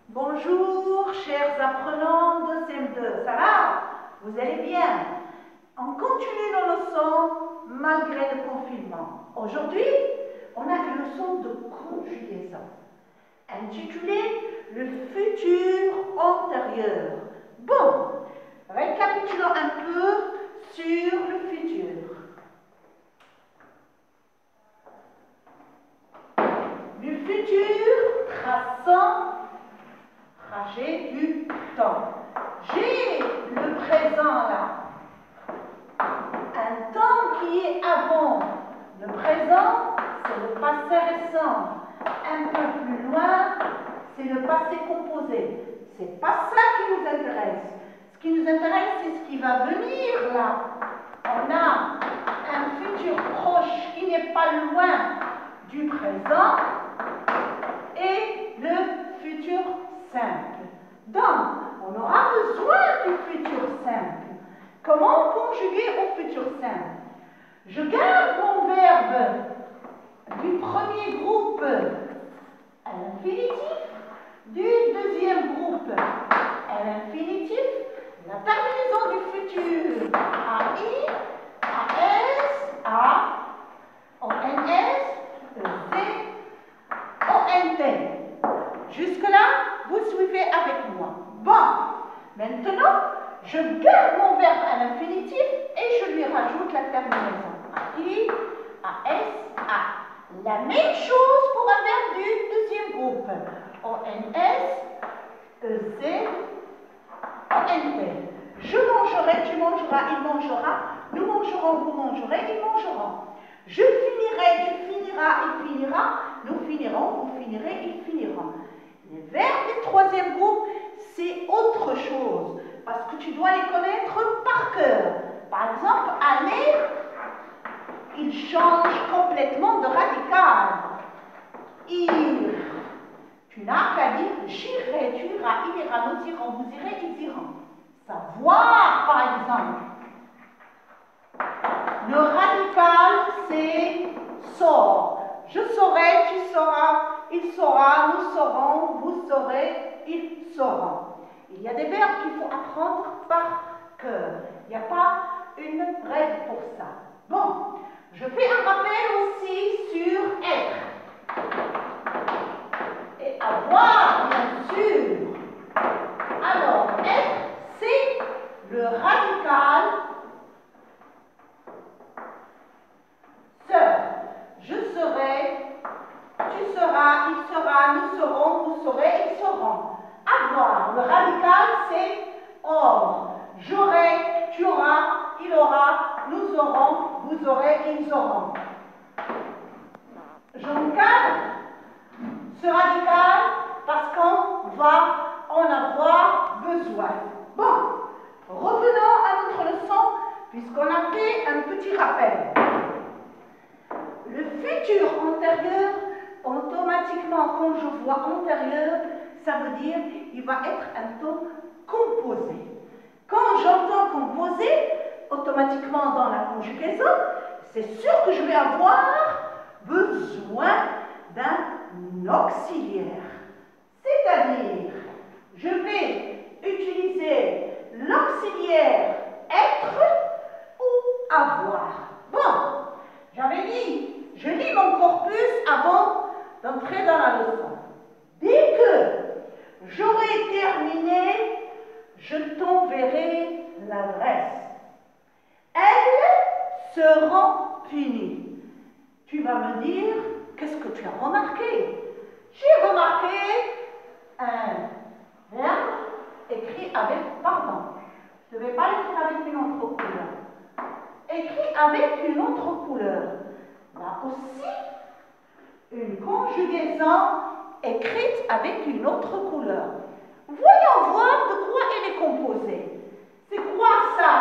Bonjour, chers apprenants de CM2, ça va? Vous allez bien? On continue nos leçons malgré le confinement. Aujourd'hui, on a une leçon de conjugaison intitulée Le futur antérieur. Bon, récapitulons un peu sur le futur. Du futur traçant trajet du temps. J'ai le présent là. Un temps qui est avant. Le présent, c'est le passé récent. Un peu plus loin, c'est le passé composé. C'est pas ça qui nous intéresse. Ce qui nous intéresse, c'est ce qui va venir là. On a un futur proche qui n'est pas loin du présent et le futur simple. Donc, on aura besoin du futur simple. Comment conjuguer au futur simple? Je garde mon verbe du premier groupe à l'infinitif, du deuxième groupe à l'infinitif, la terminaison du futur à I, à S, à ONS, EC, ONT. Jusque-là, vous suivez avec moi. Bon, maintenant, je garde mon verbe à l'infinitif et je lui rajoute la terminaison à I, à S, à. La même chose pour un verbe du deuxième groupe. ONS, EC, ONT. Je mangerai, tu mangeras, il mangera, nous mangerons, vous mangerez, ils mangeront. Je finirai, tu finiras, il finira, nous finirons, vous finirez, ils finiront. Les verbes du troisième groupe, c'est autre chose, parce que tu dois les connaître par cœur. Par exemple, aller, il change complètement de radical. Ir, tu n'as qu'à dire j'irai, tu iras, il ira, nous irons, vous irez, ils iront. Savoir, par exemple. Le radical, c'est sort. Je saurai, tu sauras, il saura, nous saurons, vous saurez, ils sauront. Il y a des verbes qu'il faut apprendre par cœur. Il n'y a pas une règle pour ça. Bon, je fais un rappel aussi sur être. Et avoir, bien sûr. Alors, être, c'est le radical. Je serai, tu seras, il sera, nous serons, vous saurez, ils sauront. Avoir, le radical, c'est or. J'aurai, tu auras, il aura, nous aurons, vous aurez, ils auront. J'encadre ce radical parce qu'on va en avoir besoin. Bon, revenons à notre leçon puisqu'on a fait un petit rappel. Le futur antérieur, automatiquement, quand je vois antérieur, ça veut dire qu'il va être un temps composé. Quand j'entends composé, automatiquement dans la conjugaison, c'est sûr que je vais avoir besoin d'un auxiliaire. C'est-à-dire, je vais utiliser l'auxiliaire être ou avoir. Bon, j'avais dit, je lis mon corpus avant d'entrer dans la leçon. Dès que j'aurai terminé, je t'enverrai l'adresse. Elles seront finies. Tu vas me dire, qu'est-ce que tu as remarqué? J'ai remarqué un verbe écrit avec, pardon, je ne vais pas l'écrire avec une autre couleur. Écrit avec une autre couleur. Là aussi, une conjugaison écrite avec une autre couleur. Voyons voir de quoi elle est composée. C'est quoi ça?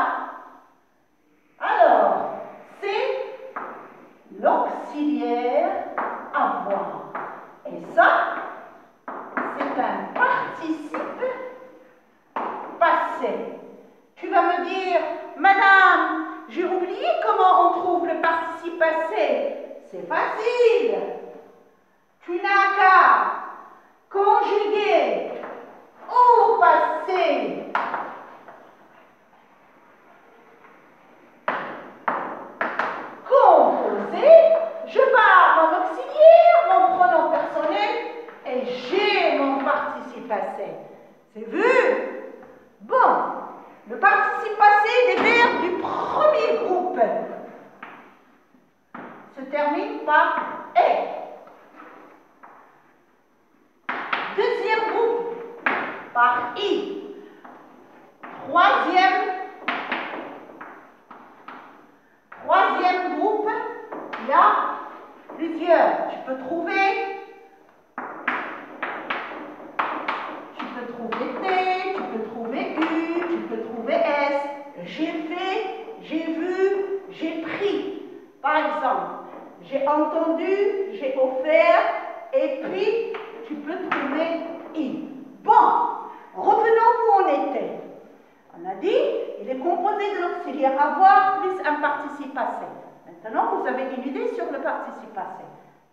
Alors, c'est l'auxiliaire avoir. Et ça, c'est un participe passé. Tu vas me dire, madame, j'ai oublié comment on trouve le participe passé. C'est facile. Tu n'as qu'à conjuguer participe passé. C'est vu? Bon, le participe passé des verbes du premier groupe se termine par est. Deuxième groupe par i. Troisième groupe, il y a plusieurs. Tu peux trouver T, tu peux trouver U, tu peux trouver S. J'ai fait, j'ai vu, j'ai pris. Par exemple, j'ai entendu, j'ai offert, et puis tu peux trouver I. Bon, revenons où on était. On a dit, il est composé de l'auxiliaire avoir plus un participe passé. Maintenant, vous avez une idée sur le participe passé.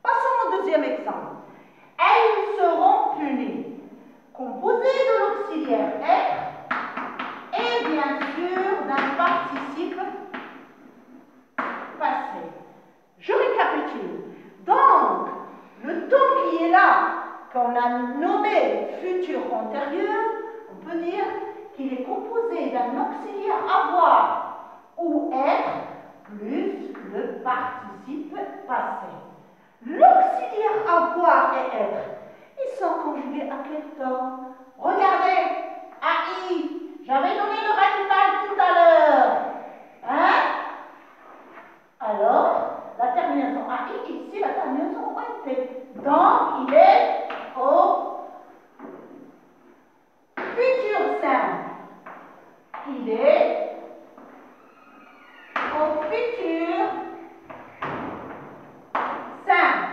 Passons au deuxième exemple. Elles seront punies. Composé de l'auxiliaire être et bien sûr d'un participe passé. Je récapitule. Donc, le temps qui est là, qu'on a nommé futur antérieur, on peut dire qu'il est composé d'un auxiliaire avoir ou être plus le participe passé. L'auxiliaire avoir et être, ils sont conjugués à quel temps? Regardez, AI, j'avais donné le radical tout à l'heure. Hein? Alors, la terminaison AI, ici, la terminaison ONT. Donc, il est au futur simple. Il est au futur simple.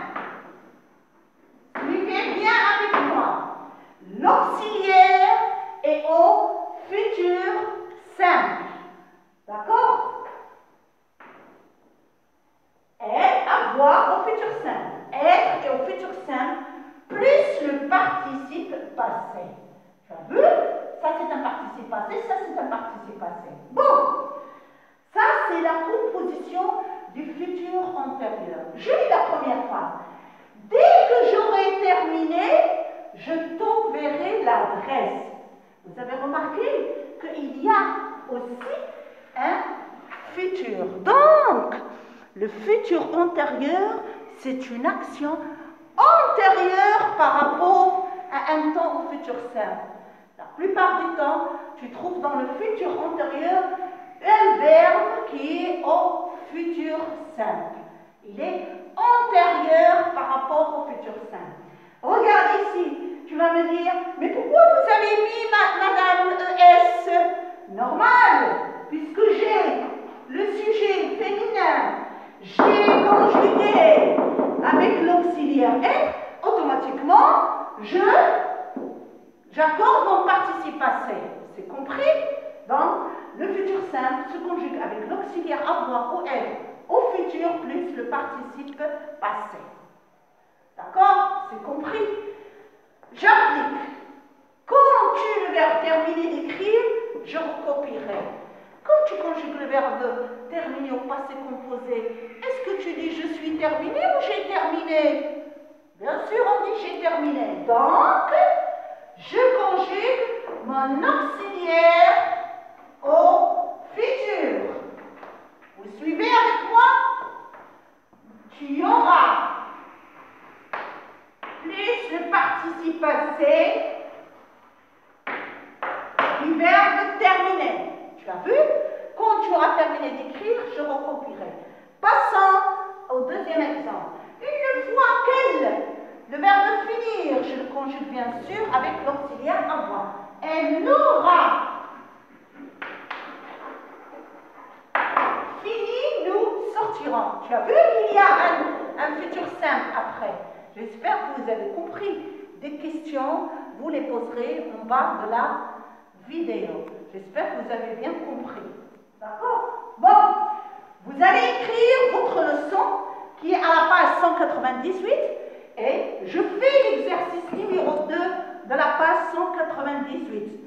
Suivez bien avec moi. L'auxiliaire est au futur simple. D'accord? Et avoir au futur simple. Être est au futur simple plus le participe passé. Tu as vu? Ça c'est un participe passé, ça c'est un participe passé. Bon, ça c'est la composition du futur antérieur. Je lis la première phrase. Dès que j'aurai terminé, je t'enverrai l'adresse. Vous avez remarqué qu'il y a aussi un futur. Donc, le futur antérieur, c'est une action antérieure par rapport à un temps au futur simple. La plupart du temps, tu trouves dans le futur antérieur un verbe qui est au futur simple. Il est antérieur par rapport au futur simple. Regarde ici, tu vas me dire, mais pourquoi vous avez mis Madame ES? Normal, puisque j'ai le sujet féminin, j'ai conjugué avec l'auxiliaire être, automatiquement, j'accorde mon participe passé. C'est compris? Donc, le futur simple se conjugue avec l'auxiliaire avoir ou être au futur plus le participe passé. D'accord? C'est compris? J'applique. Quand tu le verbe terminer d'écrire, je recopierai. Quand tu conjugues le verbe terminer au passé composé, est-ce que tu dis je suis terminé ou j'ai terminé? Bien sûr, on dit j'ai terminé. Donc, je conjugue mon auxiliaire au futur. Vous suivez avec moi? Tu auras plus le participe passé du verbe terminer. Tu as vu? Quand tu auras terminé d'écrire, je recopierai. Passons au deuxième exemple. Une fois le verbe finir, je le conjugue bien sûr avec l'auxiliaire avoir. Elle aura fini, nous sortirons. Tu as vu qu'il y a un futur simple après. J'espère que vous avez compris. Des questions, vous les poserez en bas de la vidéo. J'espère que vous avez bien compris. D'accord? Bon, vous allez écrire votre leçon qui est à la page 198 et je fais l'exercice numéro 2 de la page 198.